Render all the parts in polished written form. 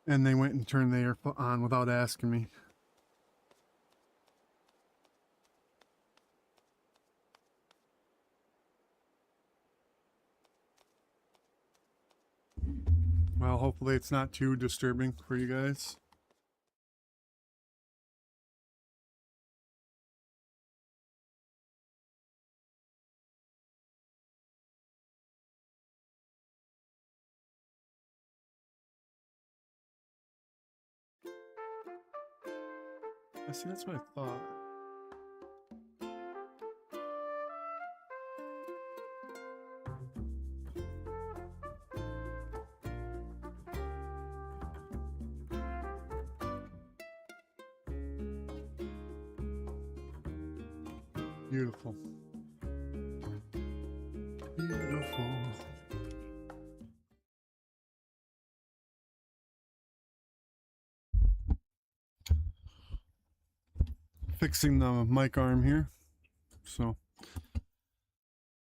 And they went and turned the air on without asking me. Well, hopefully it's not too disturbing for you guys. I see, that's what I thought. Beautiful. Beautiful. Fixing the mic arm here. So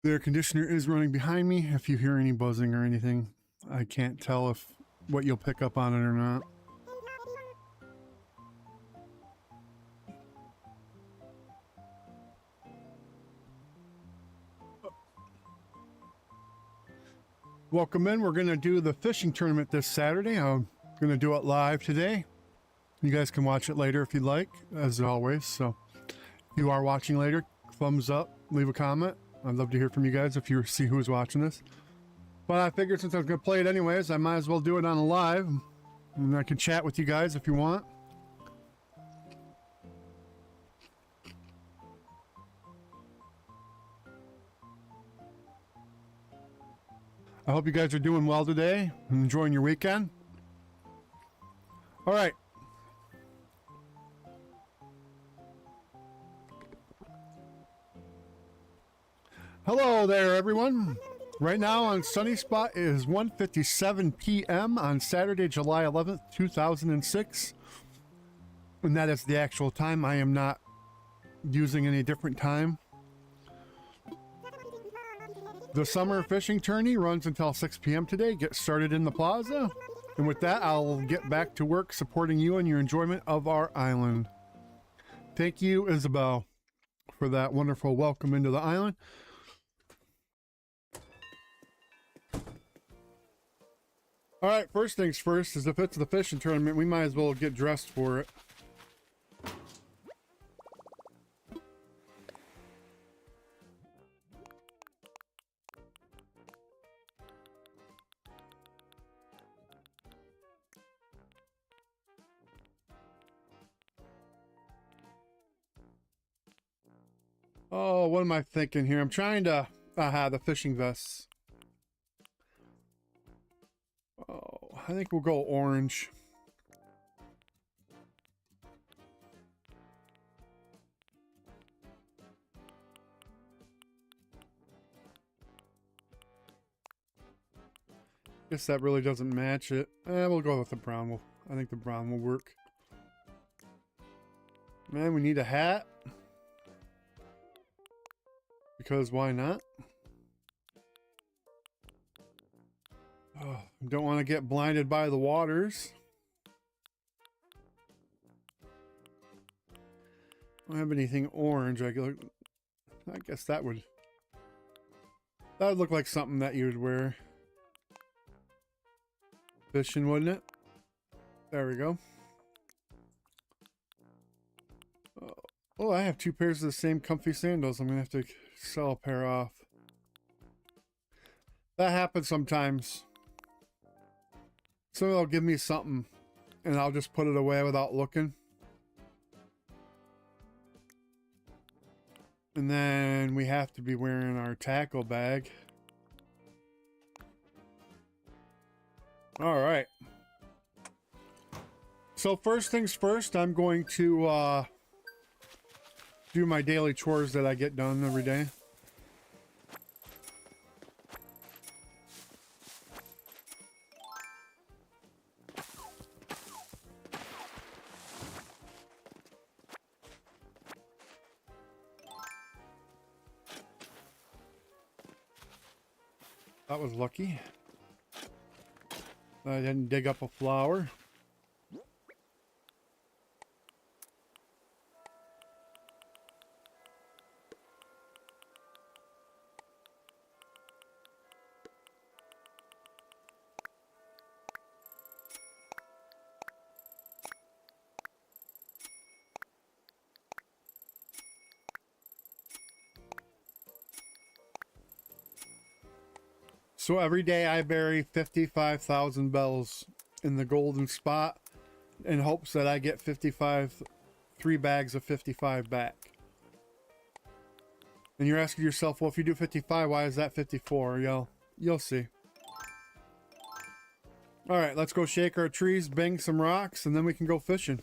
the air conditioner is running behind me. If you hear any buzzing or anything, I can't tell if what you'll pick up on it or not. Welcome in. We're going to do the fishing tournament this Saturday. I'm going to do it live today. You guys can watch it later if you'd like, as always. So if you are watching later, thumbs up, leave a comment. I'd love to hear from you guys if you see who's watching this. But I figured since I was going to play it anyways, I might as well do it on a live. And I can chat with you guys if you want. I hope you guys are doing well today and enjoying your weekend. All right. Hello there, everyone. Right now on Sunny Spot is 1:57 p.m. on Saturday, July 11th, 2006. And that is the actual time. I am not using any different time. The summer fishing tourney runs until 6 p.m. today. Get started in the plaza. And with that, I'll get back to work supporting you and your enjoyment of our island. Thank you, Isabel, for that wonderful welcome into the island. All right, first things first is if it's the fishing tournament, we might as well get dressed for it. Oh, what am I thinking here? I'm trying to... the fishing vests. Oh, I think we'll go orange. Guess that really doesn't match it. We'll go with the brown. I think the brown will work. Man, we need a hat. Because why not? Oh, don't want to get blinded by the waters. Don't have anything orange. I guess that would look like something that you would wear. Fishing, wouldn't it? There we go. Oh, I have two pairs of the same comfy sandals. I'm gonna have to sell a pair off. That happens sometimes. Someone will give me something and I'll just put it away without looking. And then we have to be wearing our tackle bag. All right. So first things first, I'm going to do my daily chores that I get done every day. That was lucky. I didn't dig up a flower. So every day I bury 55,000 bells in the golden spot in hopes that I get 3 bags of 55 back. And you're asking yourself, well, if you do 55, why is that 54? You'll see. All right, let's go shake our trees, bang some rocks, and then we can go fishing.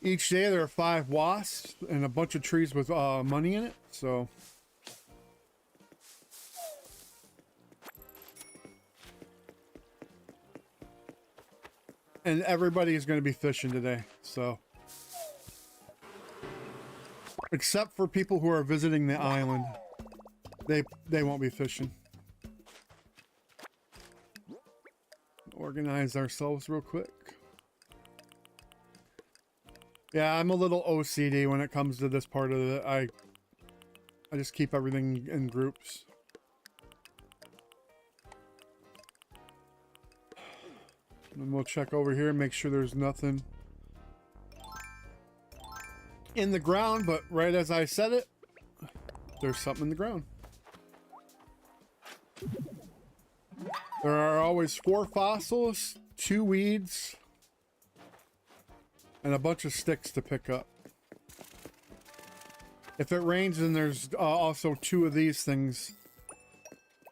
Each day there are 5 wasps and a bunch of trees with money in it, so... And everybody is going to be fishing today, so... Except for people who are visiting the island. They won't be fishing. Organize ourselves real quick. Yeah, I'm a little OCD when it comes to this part of it. I just keep everything in groups. And we'll check over here and make sure there's nothing in the ground, but right as I said it, there's something in the ground. There are always 4 fossils, 2 weeds, and a bunch of sticks to pick up. If it rains, then there's also 2 of these things.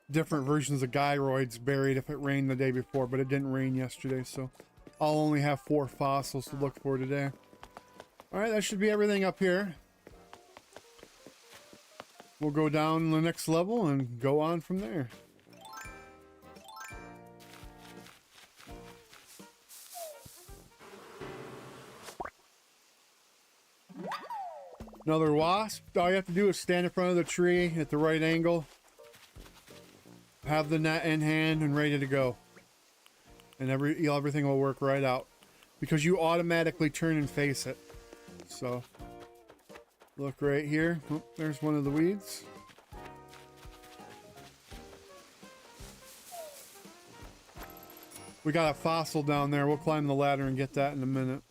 Different versions of gyroids buried if it rained the day before, but it didn't rain yesterday, so I'll only have 4 fossils to look for today. Alright, that should be everything up here. We'll go down the next level and go on from there. Another wasp. All you have to do is stand in front of the tree at the right angle. Have the net in hand and ready to go. And everything will work right out. Because you automatically turn and face it. So, look right here. Oh, there's one of the weeds. We got a fossil down there. We'll climb the ladder and get that in a minute.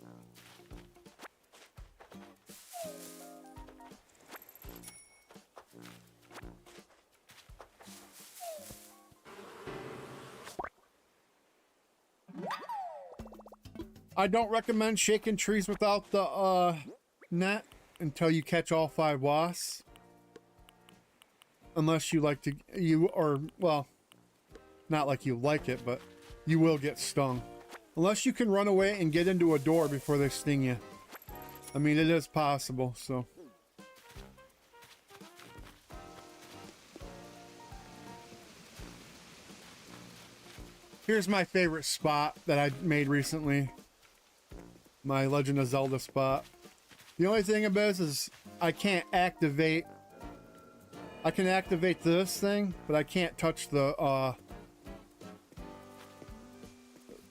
I don't recommend shaking trees without the net until you catch all 5 wasps. Unless you like to, well, not like you like it, but you will get stung. Unless you can run away and get into a door before they sting you. I mean, it is possible, so. Here's my favorite spot that I made recently. My Legend of Zelda spot. The only thing about this is I can't activate. I can activate this thing, but I can't touch the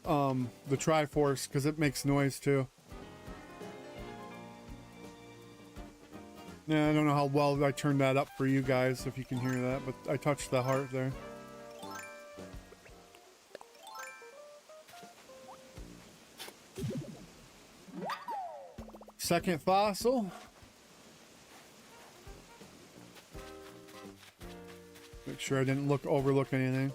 Triforce because it makes noise too. Yeah, I don't know how well I turned that up for you guys if you can hear that, but I touched the heart there. Second fossil. Make sure I didn't overlook anything.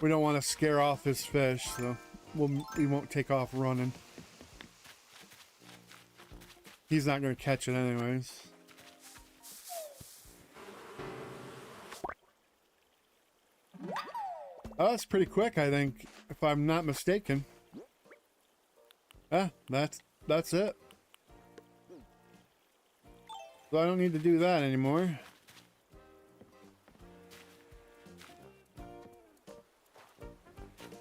We don't want to scare off his fish, so we won't take off running. He's not going to catch it anyways. Oh, that's pretty quick, I think, if I'm not mistaken. Ah, that's it. So I don't need to do that anymore.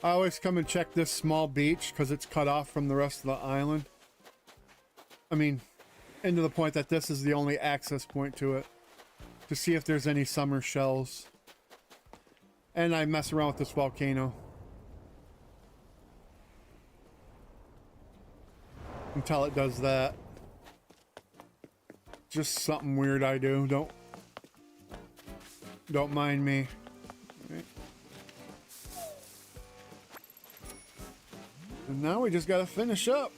I always come and check this small beach because it's cut off from the rest of the island. I mean, and to the point that this is the only access point to it. To see if there's any summer shells. And I mess around with this volcano. Until it does that. Just something weird I do. Don't mind me. And now we just gotta finish up.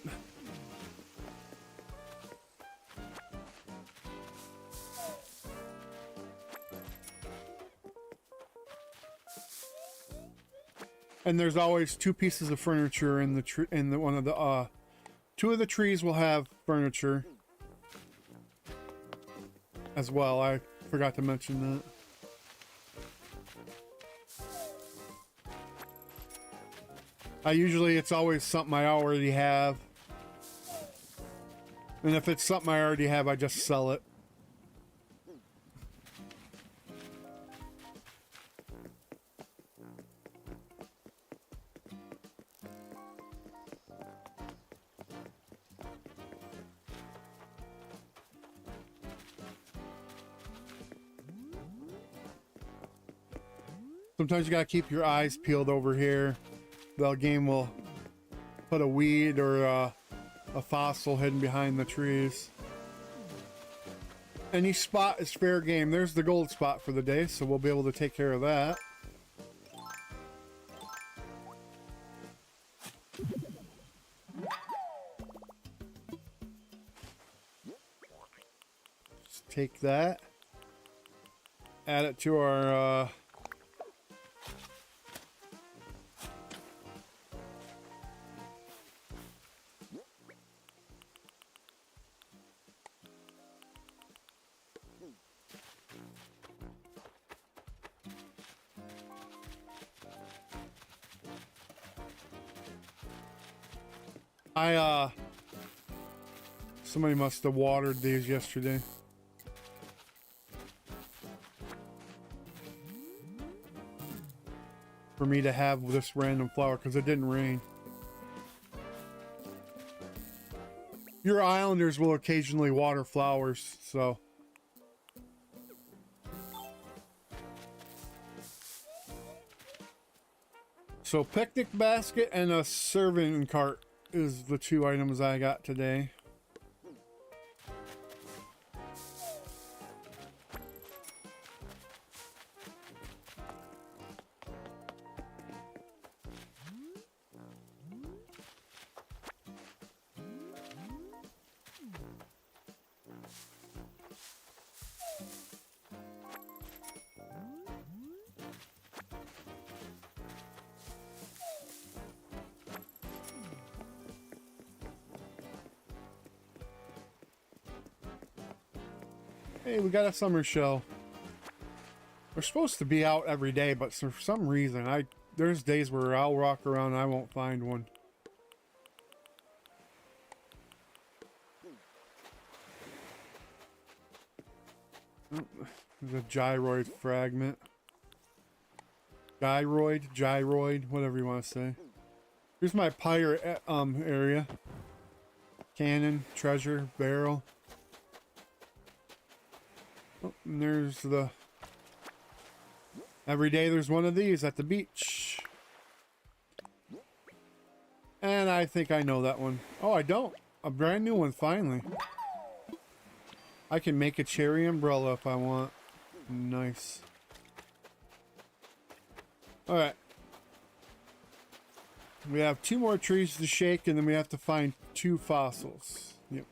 And there's always 2 pieces of furniture in the tree. In the one of the 2 of the trees will have furniture as well. I forgot to mention that. It's always something I already have. And if it's something I already have, I just sell it. Sometimes you gotta keep your eyes peeled over here. The game will put a weed or a fossil hidden behind the trees. Any spot is fair game. There's the gold spot for the day, so we'll be able to take care of that. Just take that, add it to our somebody must have watered these yesterday. For me to have this random flower, because it didn't rain. Your islanders will occasionally water flowers, so. So picnic basket and a serving cart is the 2 items I got today. Hey, we got a summer shell. They're supposed to be out every day, but for some reason, there's days where I'll walk around and I won't find one. Oh, there's a gyroid fragment. Gyroid, whatever you want to say. Here's my pirate area. Cannon, treasure, barrel. Oh, and there's the... Every day there's one of these at the beach. And I think I know that one. Oh, I don't. A brand new one, finally. I can make a cherry umbrella if I want. Nice. Alright. We have 2 more trees to shake, and then we have to find 2 fossils. Yep.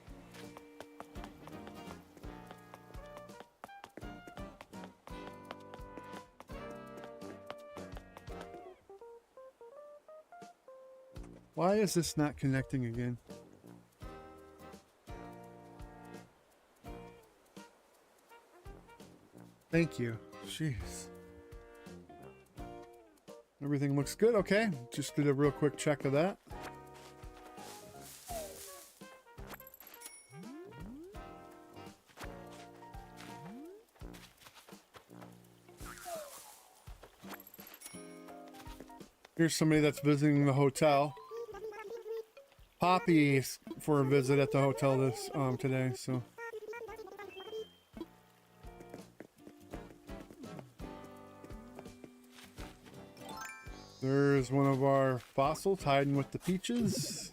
Why is this not connecting again? Thank you. Jeez. Everything looks good. Okay. Just did a real quick check of that. Here's somebody that's visiting the hotel. Poppy's for a visit at the hotel this today, so. There's one of our fossils hiding with the peaches.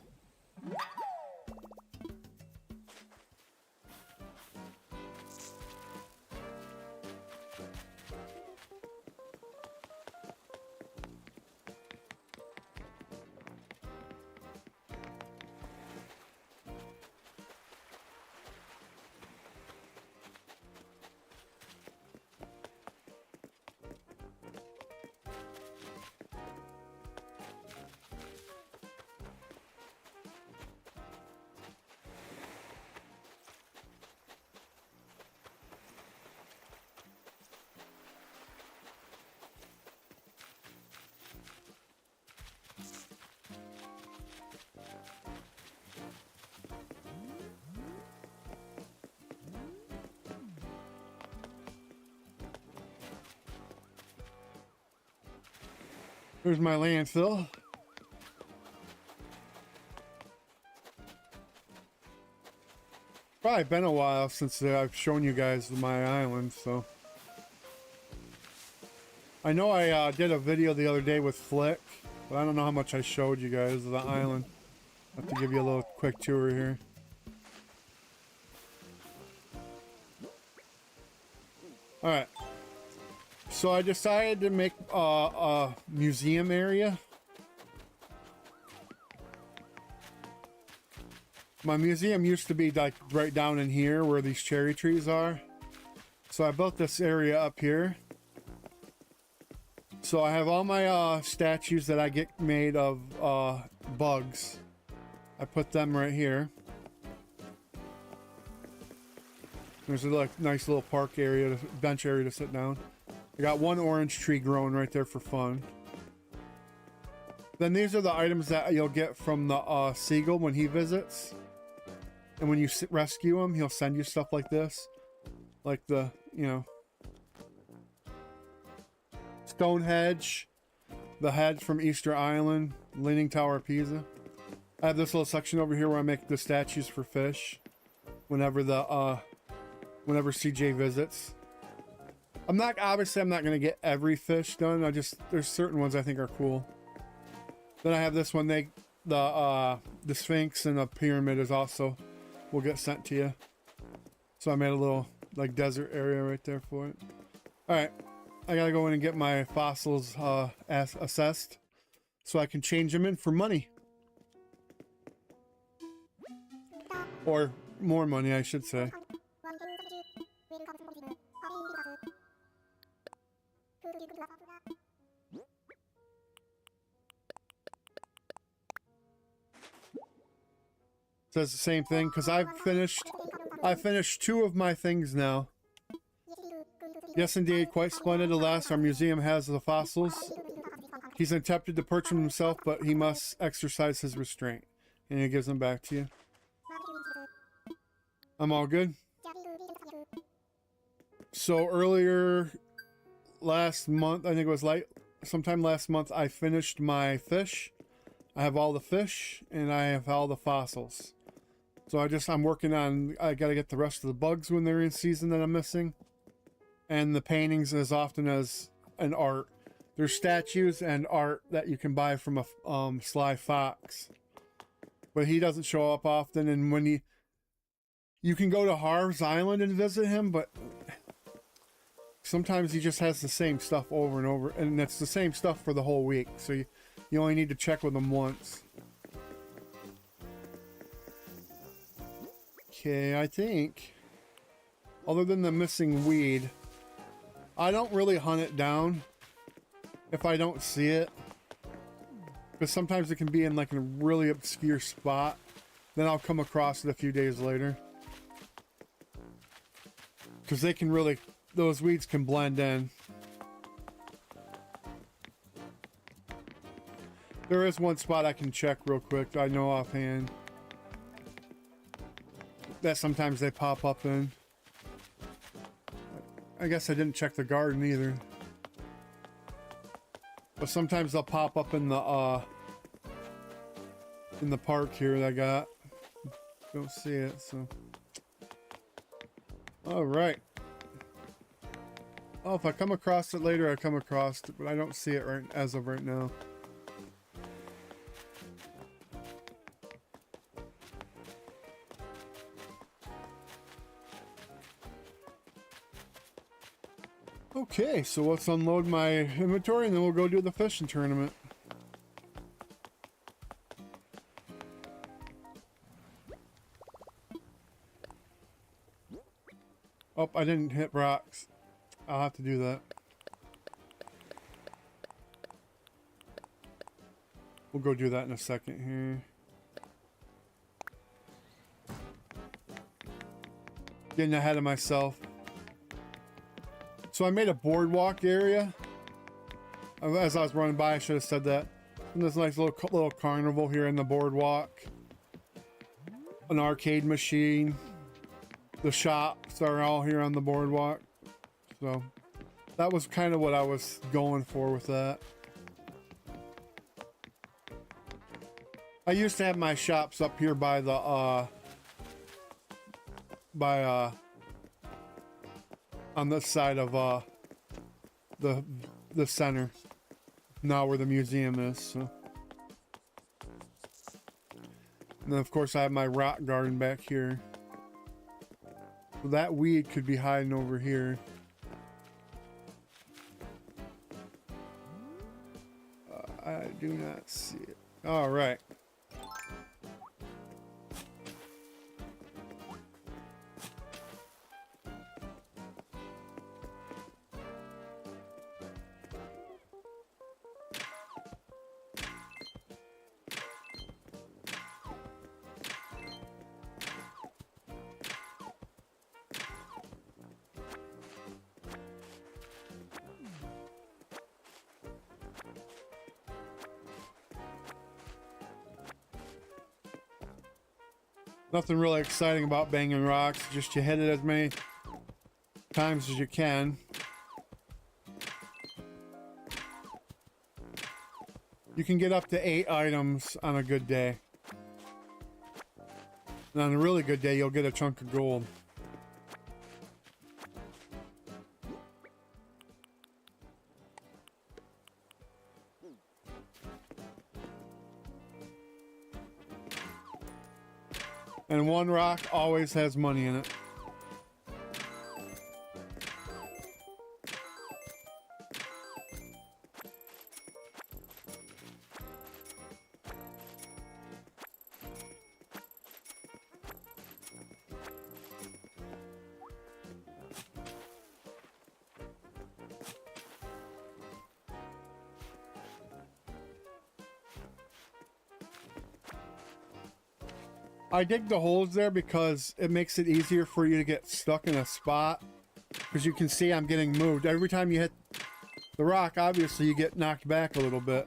Here's my landfill. Probably been a while since I've shown you guys my island, so. I know I did a video the other day with Flick, but I don't know how much I showed you guys of the island. I have to give you a little quick tour here. Alright. So I decided to make a museum area. My museum used to be like right down in here where these cherry trees are. So I built this area up here. So I have all my statues that I get made of bugs. I put them right here. There's a nice little park area, bench area to sit down. I got one orange tree growing right there for fun. Then these are the items that you'll get from the seagull when he visits. And when you rescue him, he'll send you stuff like this. Like the, you know, Stonehenge, the head from Easter Island, Leaning Tower of Pisa. I have this little section over here where I make the statues for fish. Whenever CJ visits. Obviously I'm not going to get every fish done. There's certain ones I think are cool. Then I have this one, the Sphinx and the pyramid is also will get sent to you. So I made a little like desert area right there for it. Alright, I gotta go in and get my fossils assessed so I can change them in for money. Or more money, I should say. Says the same thing because I finished 2 of my things now. Yes, indeed, quite splendid. Alas, our museum has the fossils. He's attempted to purchase them himself, but he must exercise his restraint. And he gives them back to you. I'm all good. So earlier last month, I think it was sometime last month, I finished my fish. I have all the fish and I have all the fossils. So I'm working on, I gotta get the rest of the bugs when they're in season that I'm missing. And the paintings as often as an art. There's statues and art that you can buy from a Sly Fox. But he doesn't show up often, and when you can go to Harv's Island and visit him, but sometimes he just has the same stuff over and over, and it's the same stuff for the whole week, so you only need to check with him once. Okay, I think, other than the missing weed, I don't really hunt it down if I don't see it. Because sometimes it can be in like a really obscure spot. Then I'll come across it a few days later. Because they can really, those weeds can blend in. There is one spot I can check real quick, I know offhand. That sometimes they pop up in. I guess I didn't check the garden either. But sometimes they'll pop up in the park here that I got. Don't see it, so. Alright. Oh, if I come across it later, I come across it, but I don't see it as of right now. Okay, so let's unload my inventory and then we'll go do the fishing tournament. Oh, I didn't hit rocks. I'll have to do that. We'll go do that in a second here. Getting ahead of myself. So I made a boardwalk area. As I was running by, I should have said that. And there's a nice little carnival here in the boardwalk. An arcade machine. The shops are all here on the boardwalk. So that was kind of what I was going for with that. I used to have my shops up here by the on this side of the center. Now where the museum is. So. And then of course I have my rock garden back here. So that weed could be hiding over here. I do not see it. All right. Nothing really exciting about banging rocks, just you hit it as many times as you can. You can get up to 8 items on a good day. And on a really good day, you'll get a chunk of gold. And one rock always has money in it. I dig the holes there because it makes it easier for you to get stuck in a spot. Because you can see I'm getting moved. Every time you hit the rock, obviously you get knocked back a little bit.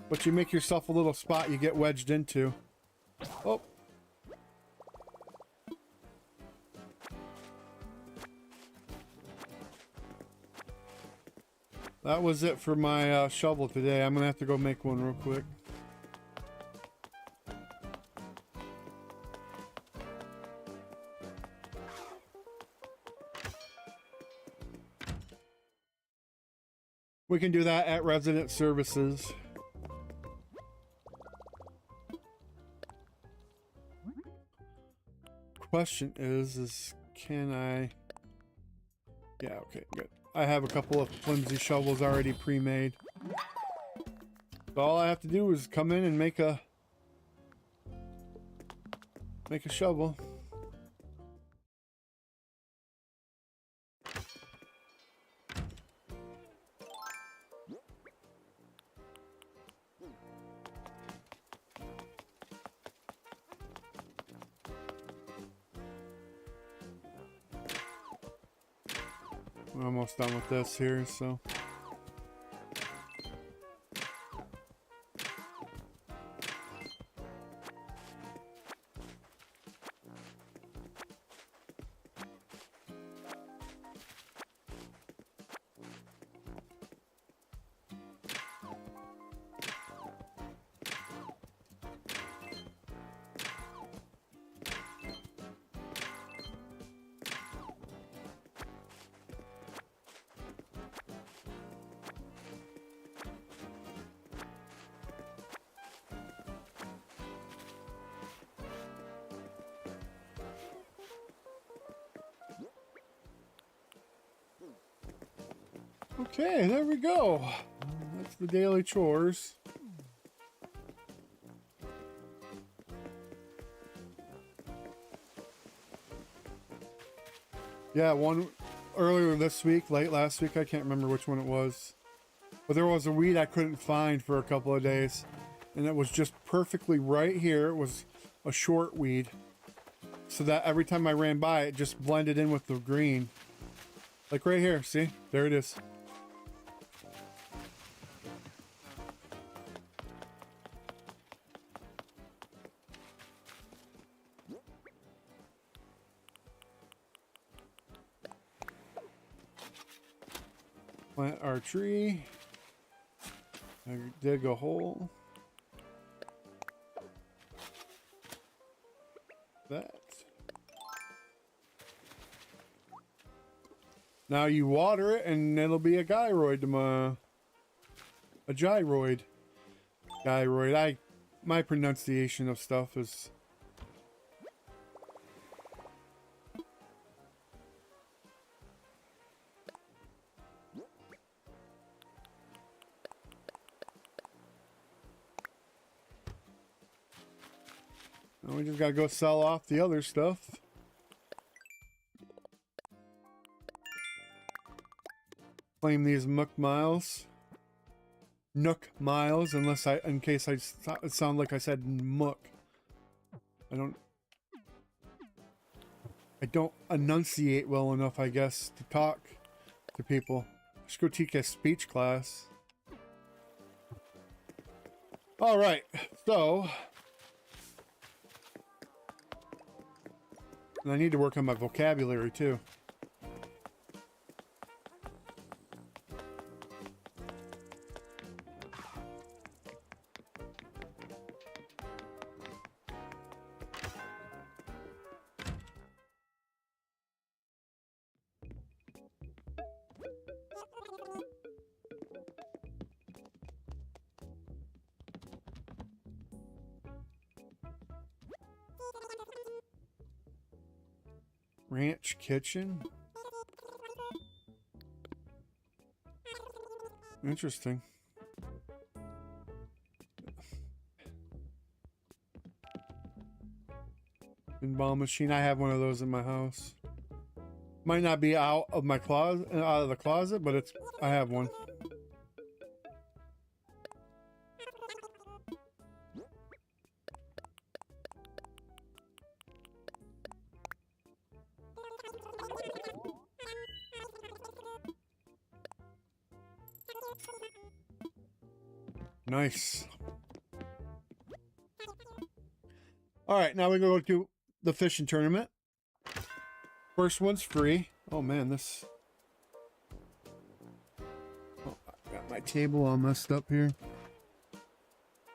But you make yourself a little spot you get wedged into. Oh. That was it for my shovel today. I'm going to have to go make one real quick. We can do that at resident services. Question is can I... Yeah, okay, good. I have a couple of flimsy shovels already pre-made. So all I have to do is come in and make a shovel. We're almost done with this here, so. Okay, there we go. That's the daily chores. Yeah, one earlier this week, late last week, I can't remember which one it was. But there was a weed I couldn't find for a couple of days. And it was just perfectly right here. It was a short weed. So that every time I ran by, it just blended in with the green. Like right here, see? There it is. Plant our tree. I dig a hole. that. Now you water it and it'll be a gyroid tomorrow. A gyroid. Gyroid. My pronunciation of stuff is... Now we just gotta go sell off the other stuff. Claim these Nook miles. Nook miles, unless in case it sound like I said muck. I don't enunciate well enough, I guess, to talk to people. I should go take a speech class. All right, so. And I need to work on my vocabulary too. Ranch kitchen? Interesting. Pinball machine. I have one of those in my house. Might not be out of my closet, out of the closet, but I have one. Nice. All right, now we go to the fishing tournament. First one's free. Oh man, this... Oh, I got my table all messed up here.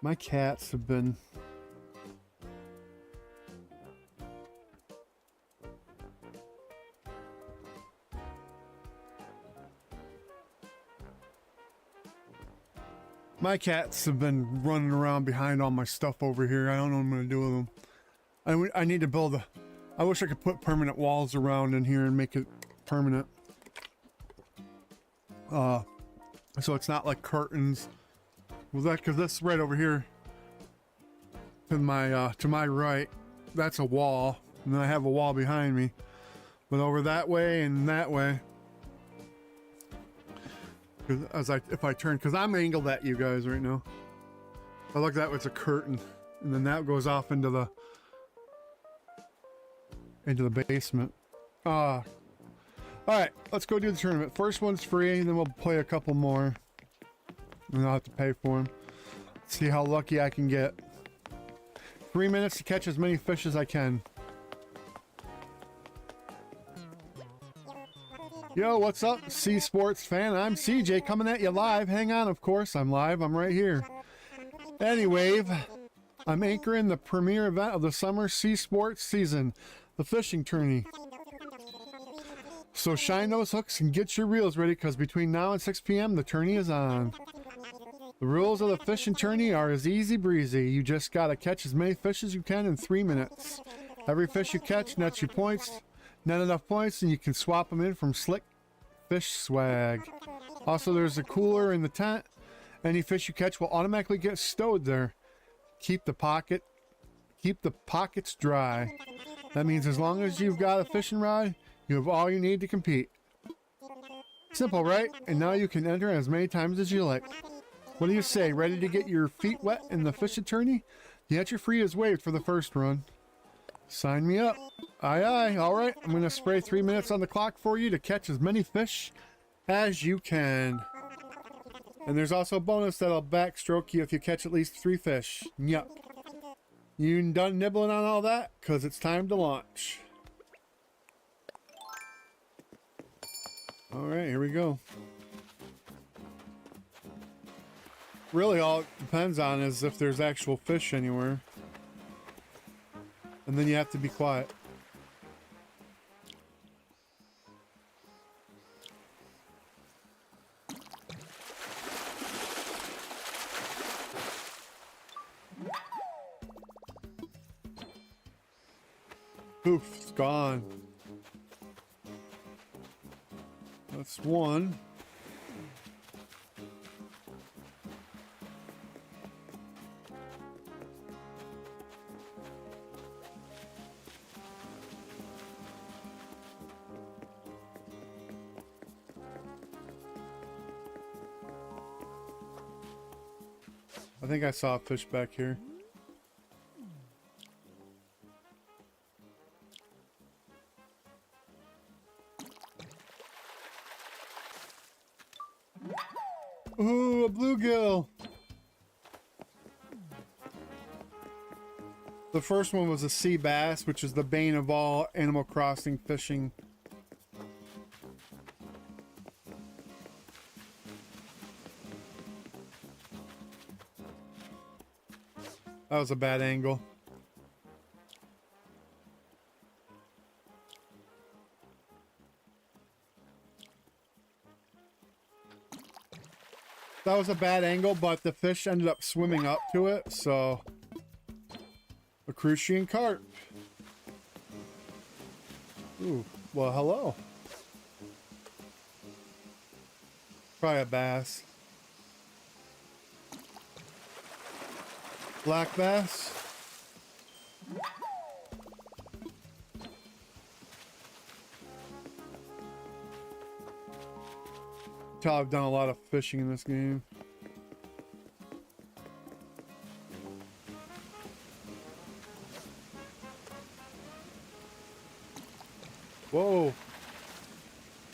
My cats have been... My cats have been running around behind all my stuff over here. I don't know what I'm going to do with them. I need to build a... I wish I could put permanent walls around in here and make it permanent. So it's not like curtains. Well, because that's right over here. To my right, that's a wall. And then I have a wall behind me. But over that way and that way... if I turn, because I'm angled at you guys right now. I look, that was a curtain, and then that goes off into the basement. All right, let's go do the tournament. First one's free, and then we'll play a couple more, and I'll have to pay for them. See how lucky I can get. 3 minutes to catch as many fish as I can. Yo, what's up, C Sports fan? I'm CJ coming at you live. Hang on, of course, I'm live. I'm right here. Anyway, I'm anchoring the premier event of the summer C Sports season, the fishing tourney. So shine those hooks and get your reels ready, because between now and 6 p.m. the tourney is on. The rules of the fishing tourney are as easy breezy. You just gotta catch as many fish as you can in 3 minutes. Every fish you catch nets you points. Not enough points, and you can swap them in from Slick Fish Swag. Also, there's a cooler in the tent. Any fish you catch will automatically get stowed there. Keep the pockets dry. That means as long as you've got a fishing rod, you have all you need to compete. Simple, right? And now you can enter as many times as you like. What do you say? Ready to get your feet wet in the fishing tourney? The entry fee is waived for the first run. Sign me up. Aye, aye. All right. I'm going to spray 3 minutes on the clock for you to catch as many fish as you can. And there's also a bonus that'll backstroke you if you catch at least 3 fish. Yuck. You done nibbling on all that? Because it's time to launch. All right, here we go. Really all it depends on is if there's actual fish anywhere. And then you have to be quiet. Poof, it's gone. That's one. I think I saw a fish back here. Ooh, a bluegill. The first one was a sea bass, which is the bane of all Animal Crossing fishing. That was a bad angle. That was a bad angle, but the fish ended up swimming up to it, so... A crucian carp. Ooh, well, hello. Probably a bass. Black bass. Tell I've done a lot of fishing in this game. Whoa.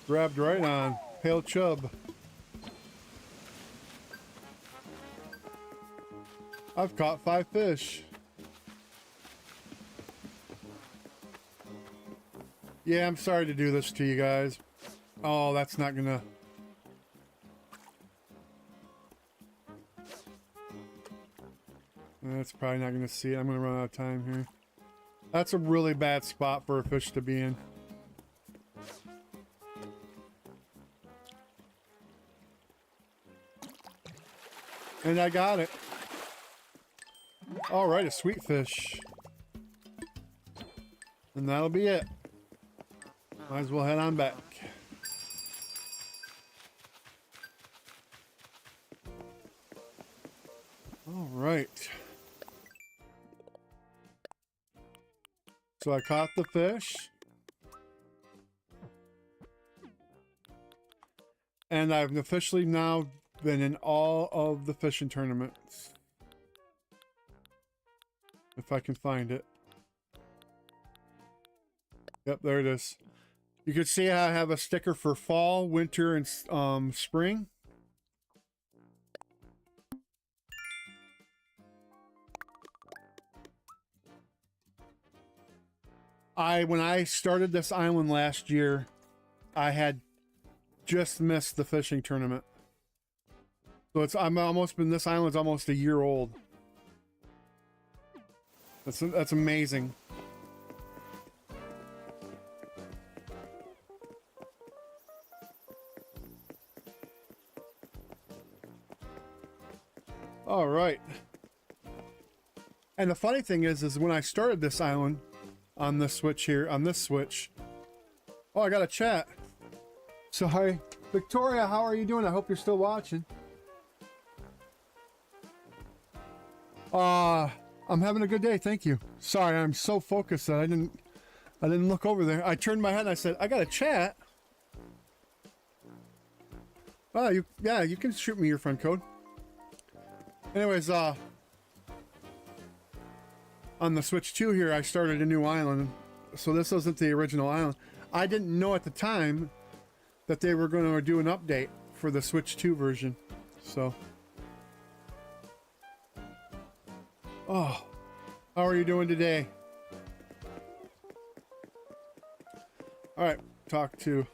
Grabbed right on. Pale chub. I've caught 5 fish. Yeah, I'm sorry to do this to you guys. Oh, that's not gonna... That's probably not gonna see it. I'm gonna run out of time here. That's a really bad spot for a fish to be in. And I got it. All right, a sweet fish. And that'll be it. Might as well head on back. All right. So I caught the fish. And I've officially now been in all of the fishing tournaments. If I can find it. Yep, there it is. You can see I have a sticker for fall, winter, and spring. When I started this island last year, I had just missed the fishing tournament. So this island's almost a year old. That's amazing. All right. And the funny thing is when I started this island on this switch here, oh, I got a chat. So hi, Victoria, how are you doing? I hope you're still watching. I'm having a good day, thank you. Sorry, I'm so focused that I didn't look over there. I turned my head and I said, I got a chat. Oh, yeah, you can shoot me your friend code. Anyways, on the Switch 2 here, I started a new island. So this wasn't the original island. I didn't know at the time that they were going to do an update for the Switch 2 version. So. Oh, how are you doing today? All right, talk to.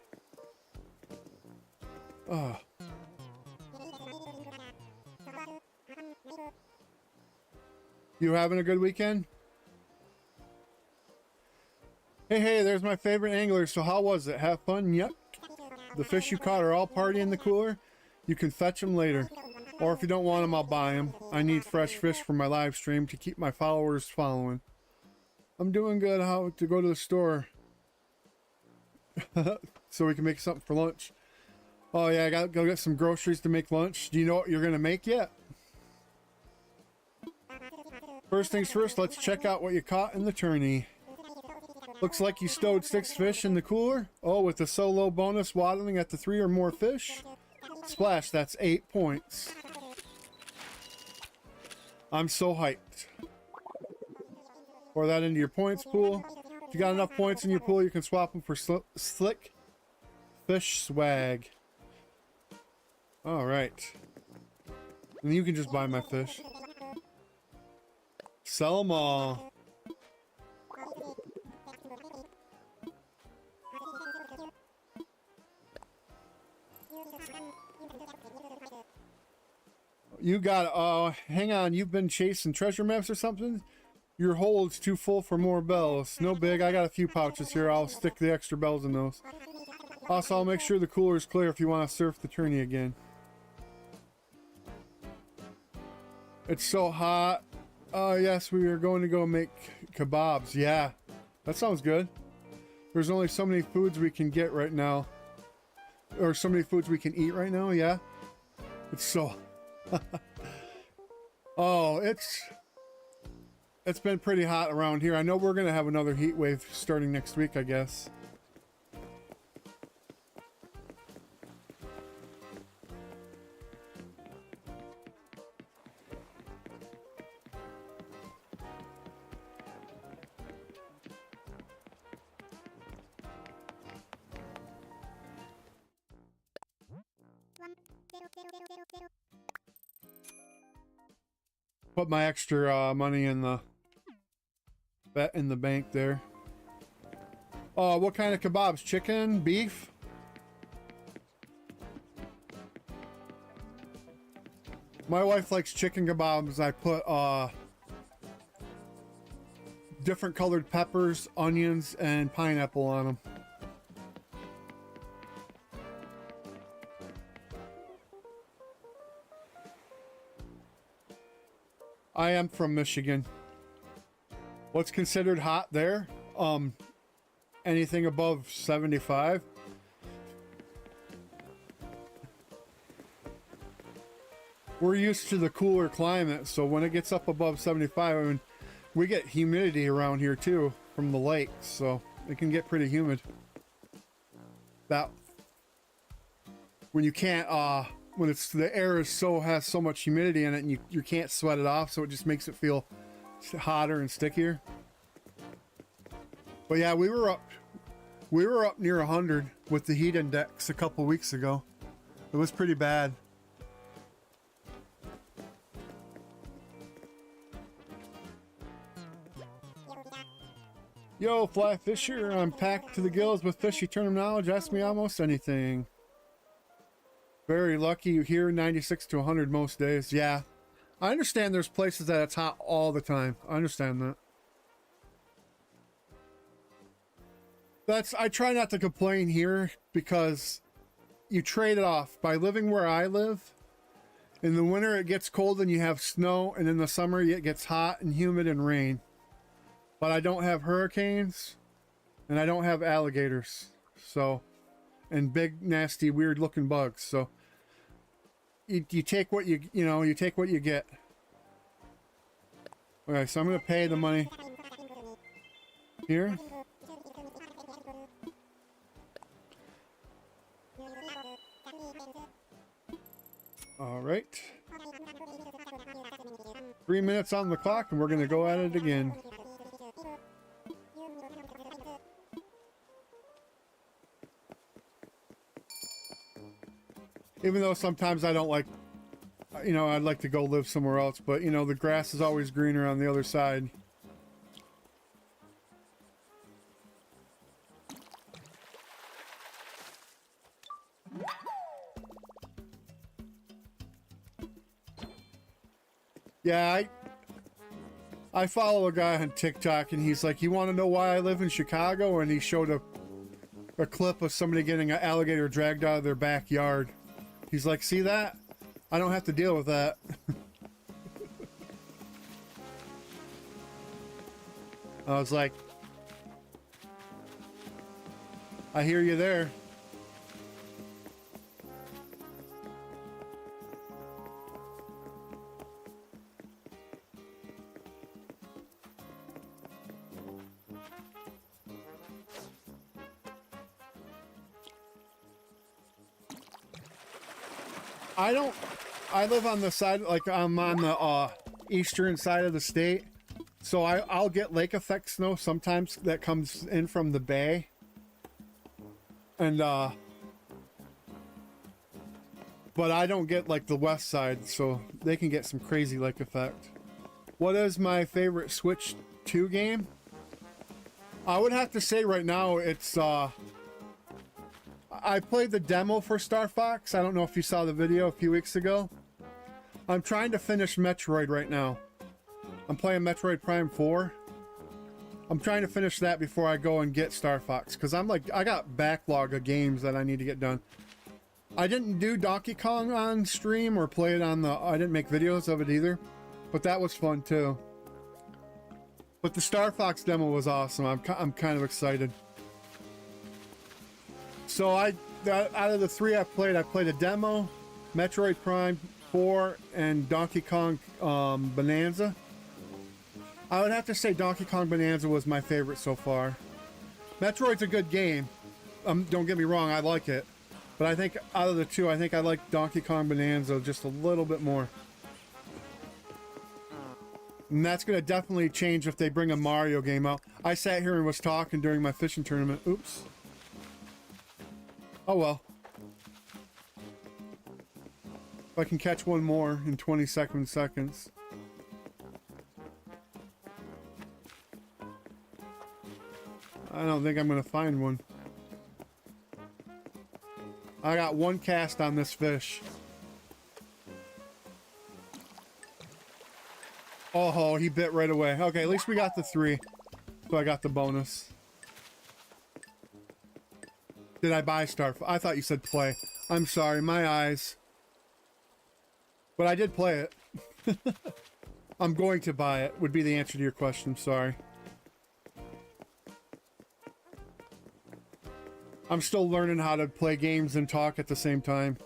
Oh. You having a good weekend? Hey, there's my favorite angler. So how was it? Have fun? Yep. The fish you caught are all party in the cooler. You can fetch them later. Or if you don't want them, I'll buy them. I need fresh fish for my live stream to keep my followers following. I'm doing good. How to go to the store so we can make something for lunch. Oh yeah, I gotta go get some groceries to make lunch. Do you know what you're gonna make yet? First things first, let's check out what you caught in the tourney. Looks like you stowed 6 fish in the cooler. Oh, with the solo bonus waddling at the 3 or more fish. Splash, that's 8 points. I'm so hyped. Pour that into your points pool. If you got enough points in your pool, you can swap them for slick fish swag. All right. And you can just buy my fish. Sell them all. You got it. Oh, hang on. You've been chasing treasure maps or something? Your hold's too full for more bells. No big. I got a few pouches here. I'll stick the extra bells in those. Also, I'll make sure the cooler is clear if you want to surf the tourney again. It's so hot. Oh, yes, we are going to go make kebabs. Yeah, that sounds good. There's only so many foods we can get right now. Or so many foods we can eat right now, yeah. It's so... Oh, it's been pretty hot around here. I know we're going to have another heat wave starting next week, I guess. Put my extra money in the bank there. Oh, what kind of kebabs? Chicken? Beef? My wife likes chicken kebabs. I put different colored peppers, onions, and pineapple on them. I am from Michigan. What's considered hot there? Anything above 75. We're used to the cooler climate, so when it gets up above 75, I mean, we get humidity around here too from the lakes, so it can get pretty humid. That when you can't when it's the air has so much humidity in it and you can't sweat it off, so it just makes it feel hotter and stickier. But yeah, we were up near 100 with the heat index a couple weeks ago. It was pretty bad. Yo, Fly Fisher, I'm packed to the gills with fishy tournament knowledge. Ask me almost anything. Very lucky here, 96 to 100 most days. Yeah, I understand there's places that it's hot all the time. I understand that. I try not to complain here because you trade it off. By living where I live, in the winter it gets cold and you have snow, and in the summer it gets hot and humid and rain. But I don't have hurricanes, and I don't have alligators, so, and big, nasty, weird-looking bugs. So you take what you take what you get. Okay, so I'm gonna pay the money here. All right. 3 minutes on the clock, and we're gonna go at it again. Even though sometimes I don't like, I'd like to go live somewhere else, but the grass is always greener on the other side. Yeah, I follow a guy on TikTok and he's like, you want to know why I live in Chicago? And he showed a clip of somebody getting an alligator dragged out of their backyard. He's like, see that? I don't have to deal with that. I was like, I hear you there. I live on the side, like I'm on the eastern side of the state. So I'll get lake effect snow sometimes that comes in from the bay. And, but I don't get like the west side, so they can get some crazy lake effect. What is my favorite Switch 2 game? I would have to say right now it's, I played the demo for Star Fox. I don't know if you saw the video a few weeks ago. I'm trying to finish Metroid right now. I'm playing Metroid Prime 4. I'm trying to finish that before I go and get Star Fox, because I'm like, I got backlog of games that I need to get done. I didn't do Donkey Kong on stream or play it on the, I didn't make videos of it either, but that was fun too. But the Star Fox demo was awesome. I'm kind of excited. So out of the three I played a demo, Metroid Prime 4, and Donkey Kong Bonanza. I would have to say Donkey Kong Bonanza was my favorite so far. Metroid's a good game. Don't get me wrong, I like it. But I think out of the two, I think I like Donkey Kong Bonanza just a little bit more. And that's going to definitely change if they bring a Mario game out. I sat here and was talking during my fishing tournament. Oops. Oh well. If I can catch one more in 20 seconds. I don't think I'm going to find one. I got one cast on this fish. Oh, he bit right away. Okay, at least we got the 3. So I got the bonus. Did I buy Star? I thought you said play. I'm sorry, my eyes. But I did play it. I'm going to buy it, would be the answer to your question. Sorry. I'm still learning how to play games and talk at the same time.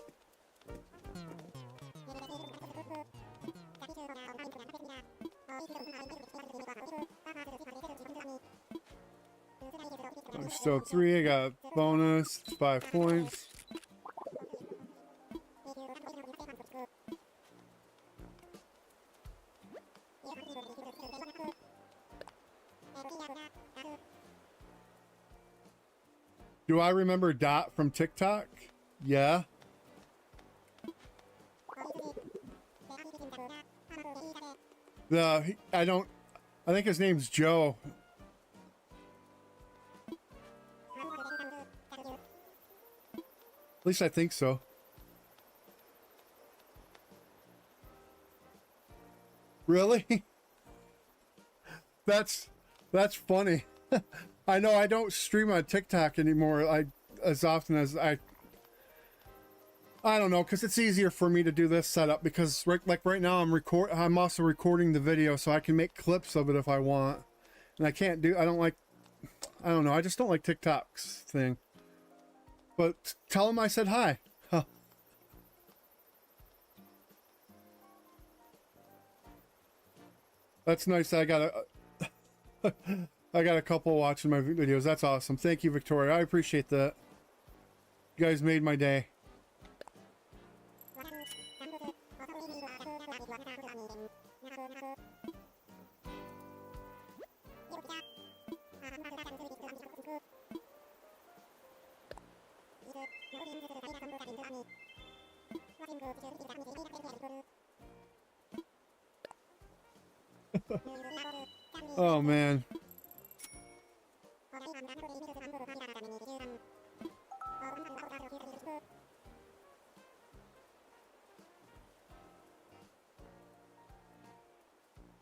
I'm still 3, I got bonus, 5 points. Do I remember Dot from TikTok? Yeah. I think his name's Joe. At least I think so. Really? That's funny. I know I don't stream on TikTok anymore as often as I don't know, because it's easier for me to do this setup, because right now I'm also recording the video so I can make clips of it if I want. And I don't know, I just don't like TikTok's thing. But tell him I said hi. Huh. That's nice. I got a couple watching my videos. That's awesome. Thank you, Victoria. I appreciate that. You guys made my day. Oh man.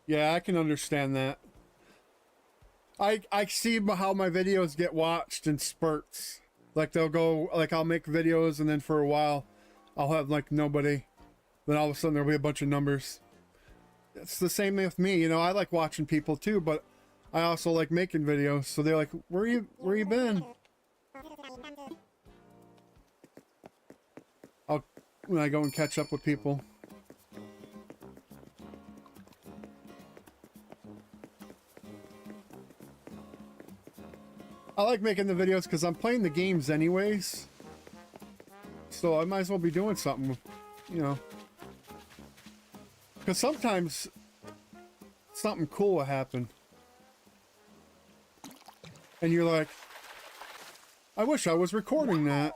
Yeah, I can understand that. I see how my videos get watched in spurts. Like they'll go, like I'll make videos and then for a while I'll have like nobody. Then all of a sudden there'll be a bunch of numbers. It's the same thing with me, you know, I like watching people too, but I also like making videos. So they're like, where you been? When I go and catch up with people. I like making the videos because I'm playing the games anyways. So I might as well be doing something, you know. Because sometimes something cool will happen. And you're like, I wish I was recording that.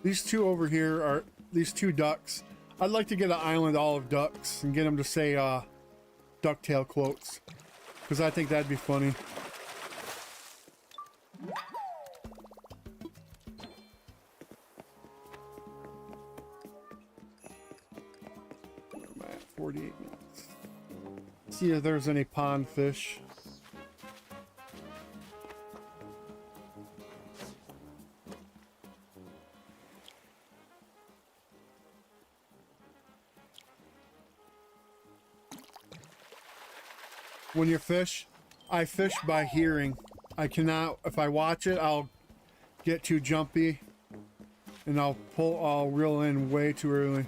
These two over here are these two ducks. I'd like to get an island all of ducks and get them to say ducktail quotes. Because I think that'd be funny. Where am I at? 48 minutes. See if there's any pond fish. When you fish, I fish by hearing. I cannot, if I watch it, I'll get too jumpy and I'll reel in way too early.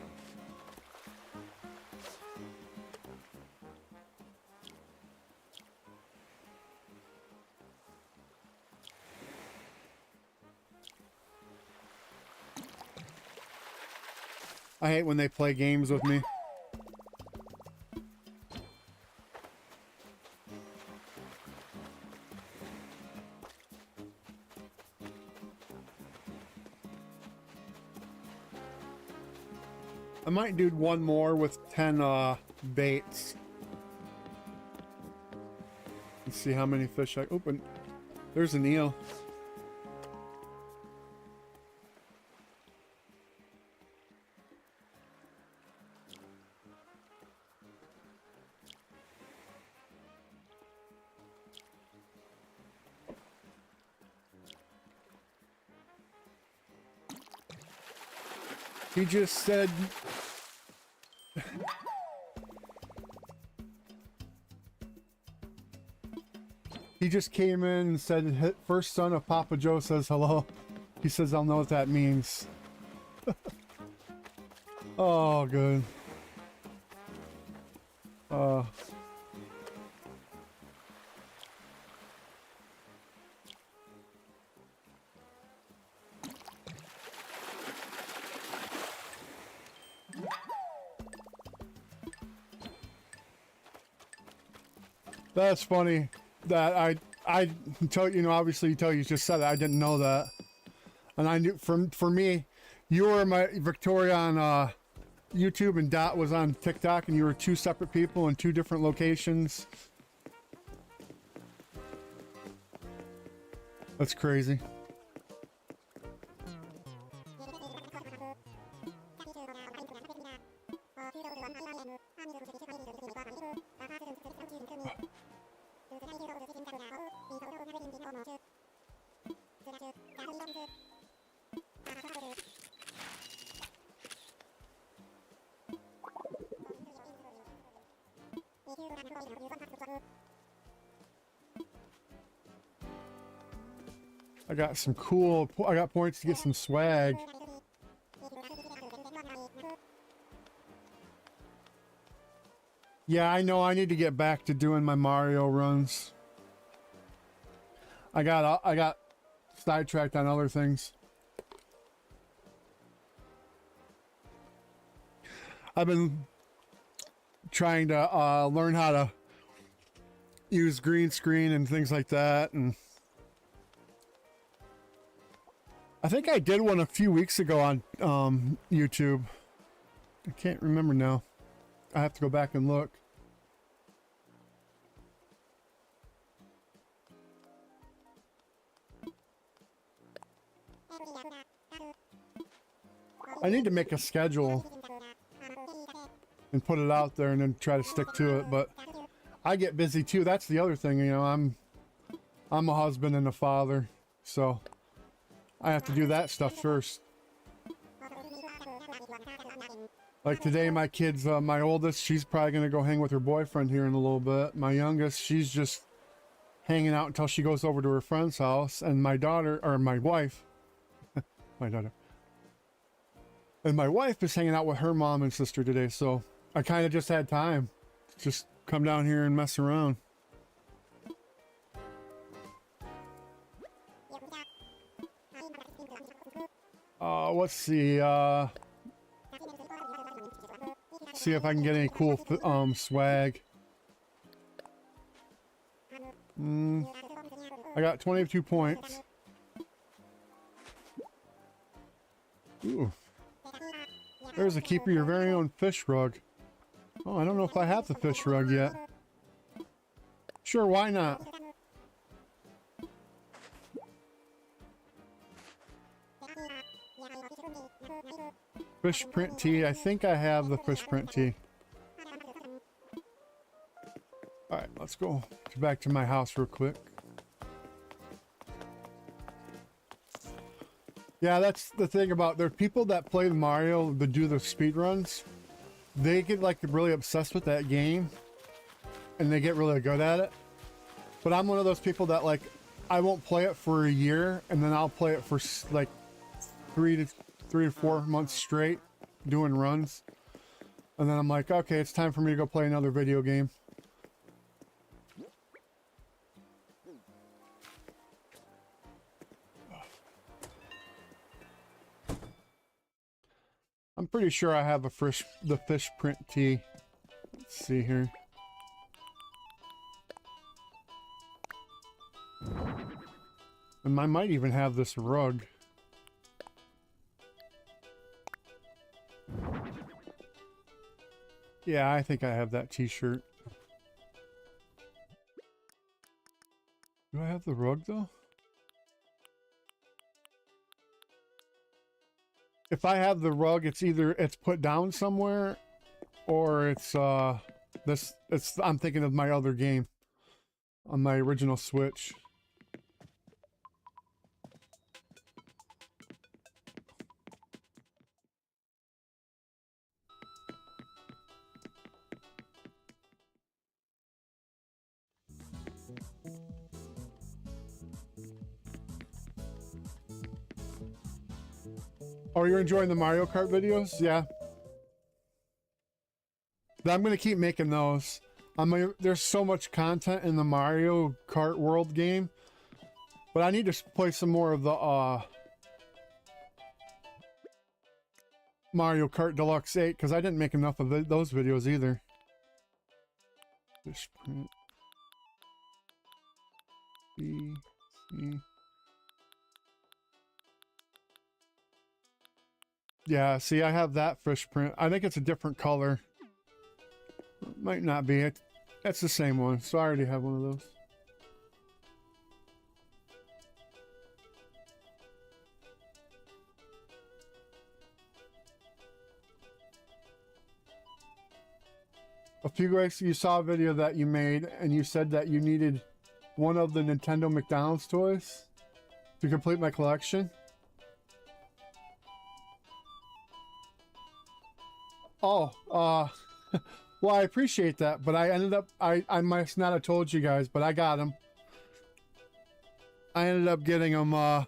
I hate when they play games with me. I might do one more with 10 baits. Let's see how many fish I open. There's an eel. He just said he just came in and said first son of PapaJoe says hello. He says I'll know what that means. Oh good. That's funny that I tell you know obviously you just said it. I didn't know that, and I knew for me, you were my Victoria on YouTube and Dot was on TikTok, and you were two separate people in two different locations. That's crazy. I got some cool, I got points to get some swag. Yeah, I know I need to get back to doing my Mario runs. I got sidetracked on other things. I've been trying to learn how to use green screen and things like that, and I think I did one a few weeks ago on YouTube. I can't remember now. I have to go back and look. I need to make a schedule and put it out there and then try to stick to it, but I get busy too. That's the other thing, you know, I'm a husband and a father, so I have to do that stuff first. Like today, my kids, my oldest, she's probably gonna go hang with her boyfriend here in a little bit. My youngest, she's just hanging out until she goes over to her friend's house. And my daughter, or my wife, my daughter, and my wife is hanging out with her mom and sister today. So I kind of just had time to just come down here and mess around. Let's see, see if I can get any cool swag. I got 22 points. Ooh. There's a keeper your very own fish rug. Oh, I don't know if I have the fish rug yet. Sure, why not? Fish print tee. I think I have the fish print tee. Alright, let's go back to my house real quick. Yeah, that's the thing about there are people that play Mario that do the speed runs. They get like really obsessed with that game and they get really good at it. But I'm one of those people that like I won't play it for a year and then I'll play it for like 3 to 4 months straight doing runs. And then I'm like, okay, it's time for me to go play another video game. I'm pretty sure I have the fish print tee. Let's see here. And I might even have this rug. Yeah, I think I have that t-shirt. Do I have the rug though? If I have the rug, it's either it's put down somewhere or it's I'm thinking of my other game on my original Switch. Oh, you're enjoying the Mario Kart videos? Yeah. I'm going to keep making those. There's so much content in the Mario Kart World game. But I need to play some more of the Mario Kart Deluxe 8 because I didn't make enough of those videos either. Fish print. See. Yeah, see, I have that fish print. I think it's a different color. Might not be. It's the same one, so I already have one of those. A few guys, you saw a video that you made, and you said that you needed one of the Nintendo McDonald's toys to complete my collection. Oh, well, I appreciate that, but I ended up, I must not have told you guys, but I got them. I ended up getting them, I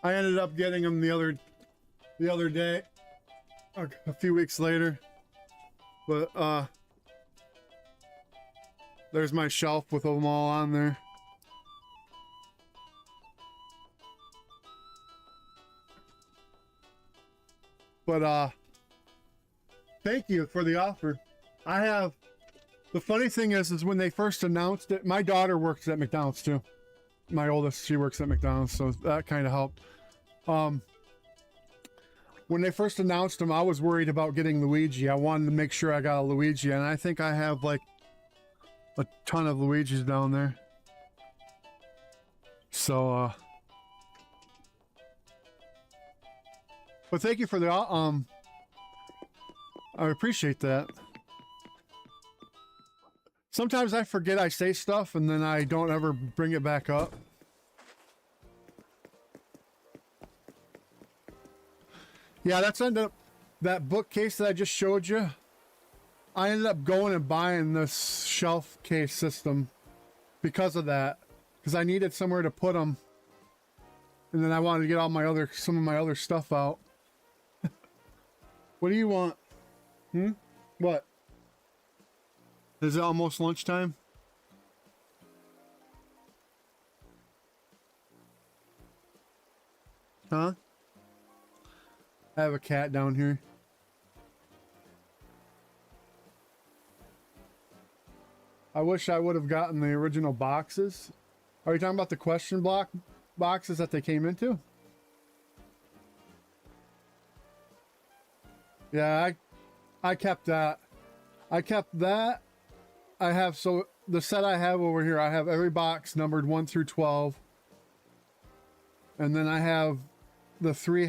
ended up getting them the other day, a few weeks later. But, there's my shelf with them all on there. But, thank you for the offer. The funny thing is when they first announced it, my daughter works at McDonald's too. My oldest, she works at McDonald's, so that kind of helped. When they first announced him, I was worried about getting Luigi. I wanted to make sure I got a Luigi, and I think I have like a ton of Luigis down there. So, but thank you for the, I appreciate that. Sometimes I forget I say stuff and then I don't ever bring it back up. Yeah, that's ended up, that bookcase that I just showed you. I ended up going and buying this shelf case system because of that. Because I needed somewhere to put them. And then I wanted to get all my other, some of my other stuff out. What do you want? What? Is it almost lunchtime? Huh? I have a cat down here. I wish I would have gotten the original boxes. Are you talking about the question block boxes that they came into? Yeah, I kept that. I kept that. I have, so the set I have over here, I have every box numbered 1 through 12. And then I have the 3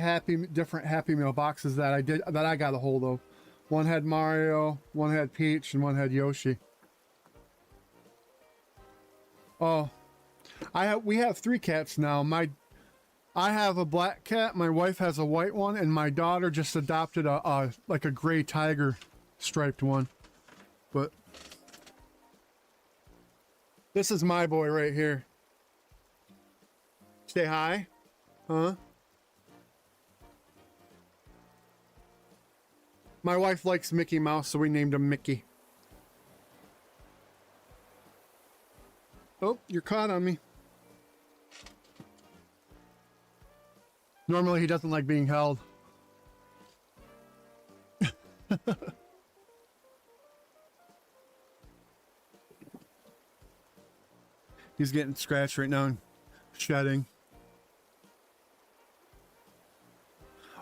different Happy Meal boxes that I got a hold of. One had Mario, one had Peach, and one had Yoshi. Oh, we have 3 cats now. I have a black cat, my wife has a white one, and my daughter just adopted like a gray tiger striped one. But this is my boy right here. Say hi. Huh? My wife likes Mickey Mouse, so we named him Mickey. Oh, you're caught on me. Normally he doesn't like being held. He's getting scratched right now and shedding.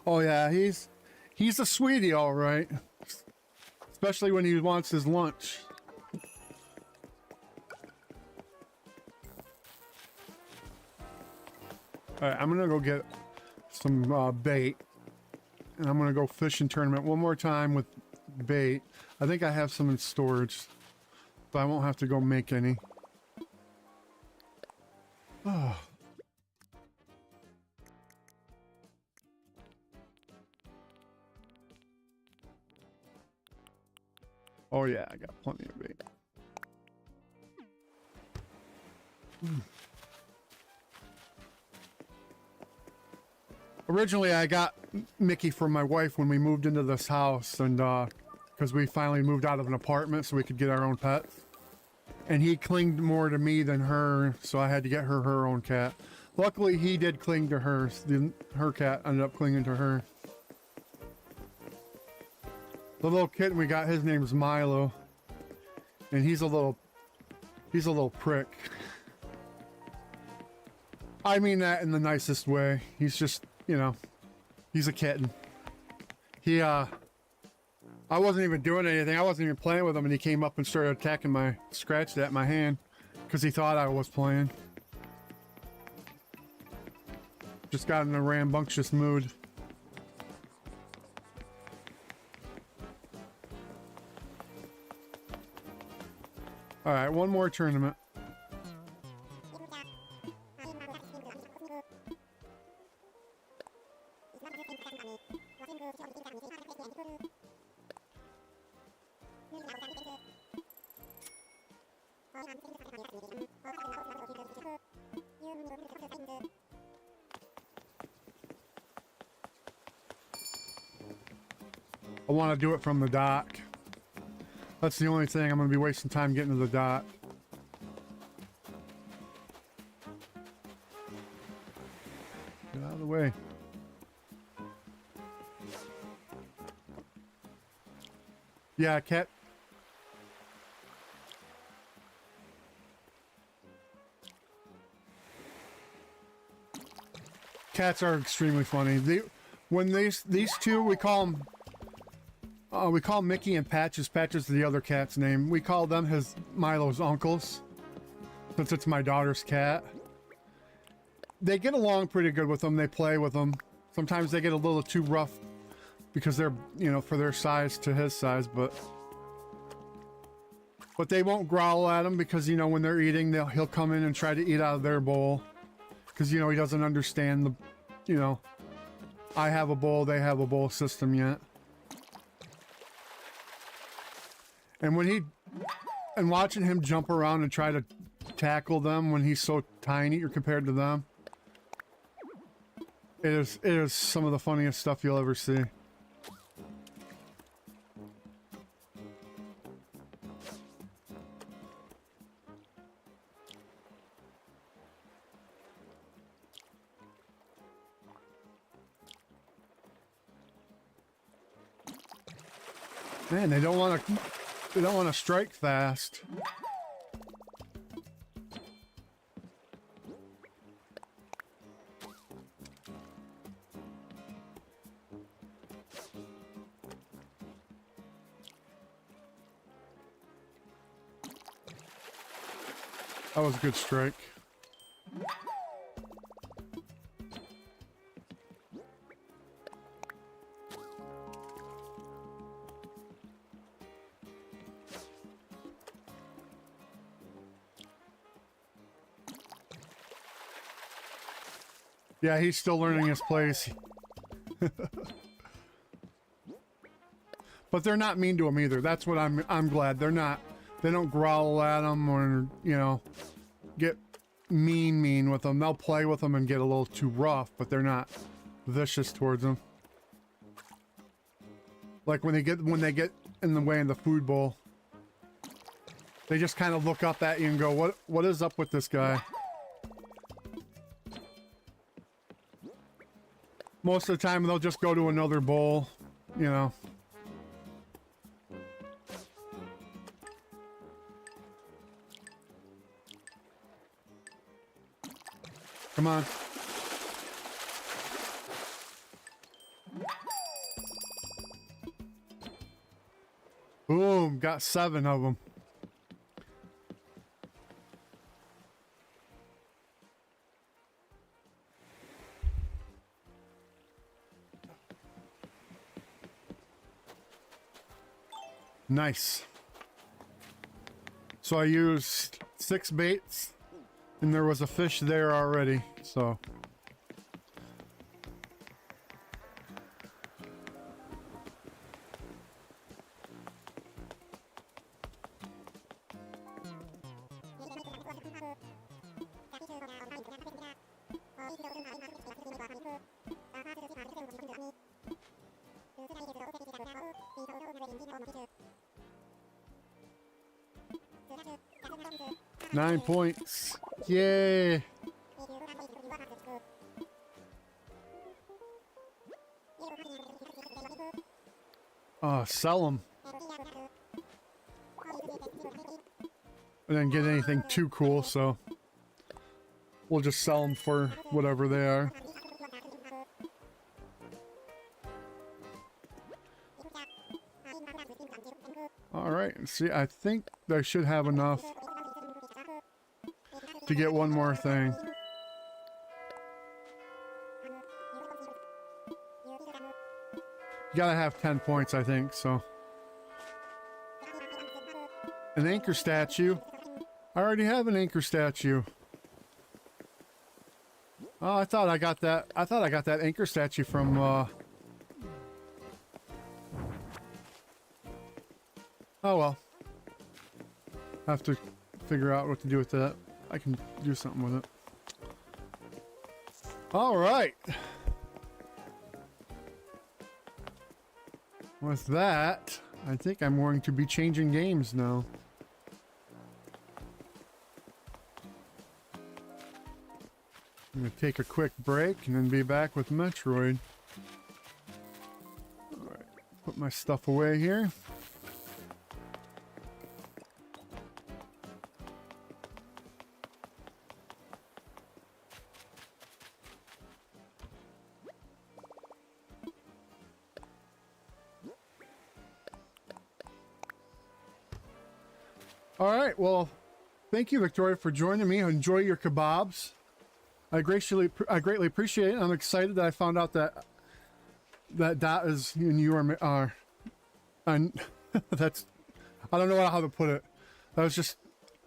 Oh yeah, he's a sweetie, all right. Especially when he wants his lunch. All right, I'm gonna go get some bait, and I'm gonna go fishing tournament one more time with bait. I think I have some in storage, but I won't have to go make any. Oh. Oh yeah, I got plenty of bait. Originally, I got Mickey for my wife when we moved into this house, and because we finally moved out of an apartment so we could get our own pet. And he clinged more to me than her, so I had to get her own cat. Luckily, he did cling to her. So her cat ended up clinging to her. The little kitten we got, his name is Milo, and he's a little prick. I mean that in the nicest way. He's just, you know, he's a kitten. I wasn't even doing anything. I wasn't even playing with him, and he came up and started attacking scratched at my hand because he thought I was playing. Just got in a rambunctious mood. All right, one more tournament. I want to do it from the dock. That's the only thing. I'm going to be wasting time getting to the dock. Get out of the way. Yeah, cat. Cats are extremely funny. When these two, we call Mickey and Patches. Patches is the other cat's name. We call them Milo's uncles, since it's my daughter's cat. They get along pretty good with them. They play with them. Sometimes they get a little too rough because they're, you know, for their size to his size, but they won't growl at him because, you know, when they're eating, he'll come in and try to eat out of their bowl because, you know, he doesn't understand the, you know, I have a bowl, they have a bowl system yet. And watching him jump around and try to tackle them when he's so tiny or compared to them, it is some of the funniest stuff you'll ever see. Man, they don't want to strike fast. That was a good strike. Yeah, he's still learning his place. But they're not mean to him either. That's what I'm glad. They don't growl at him or, you know, get mean with them. They'll play with them and get a little too rough, but they're not vicious towards them. Like when they get in the way in the food bowl, they just kind of look up at you and go, what is up with this guy? Most of the time they'll just go to another bowl, you know. Come on. Boom, got 7 of them. Nice. So I used 6 baits and there was a fish there already, so. Nine points. Yay. Sell them. I didn't get anything too cool, so we'll just sell them for whatever they are. All right, see, I think I should have enough to get one more thing. You gotta have 10 points, I think, so. An anchor statue. I already have an anchor statue. Oh, I thought I got that anchor statue from, oh well. Have to figure out what to do with that. I can do something with it. All right. With that, I think I'm going to be changing games now. I'm going to take a quick break and then be back with Metroid. All right, put my stuff away here. All right, well, thank you, Victoria, for joining me. Enjoy your kebabs. I greatly appreciate it. I'm excited that I found out that Dot is and you are and that's, I don't know how to put it. That was just,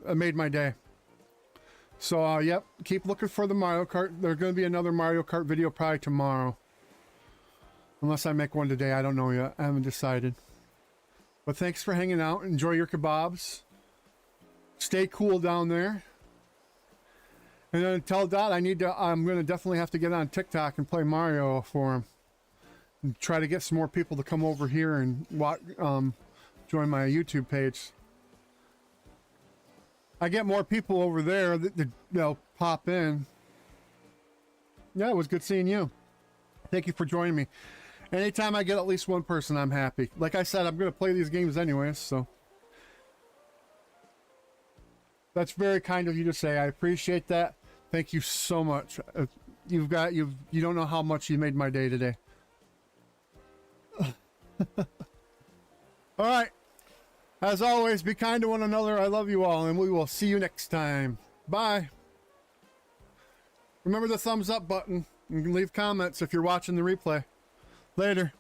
it made my day. So, yep, keep looking for the Mario Kart. There's going to be another Mario Kart video probably tomorrow. Unless I make one today, I don't know yet. I haven't decided. But thanks for hanging out. Enjoy your kebabs. Stay cool down there. And then tell Dot I'm going to definitely have to get on TikTok and play Mario for him. And try to get some more people to come over here and watch, join my YouTube page. I get more people over there that they'll pop in. Yeah, it was good seeing you. Thank you for joining me. Anytime I get at least one person, I'm happy. Like I said, I'm going to play these games anyways, so. That's very kind of you to say. I appreciate that. Thank you so much. You don't know how much you made my day today. All right. As always, be kind to one another. I love you all, and we will see you next time. Bye. Remember the thumbs up button. You can leave comments if you're watching the replay. Later.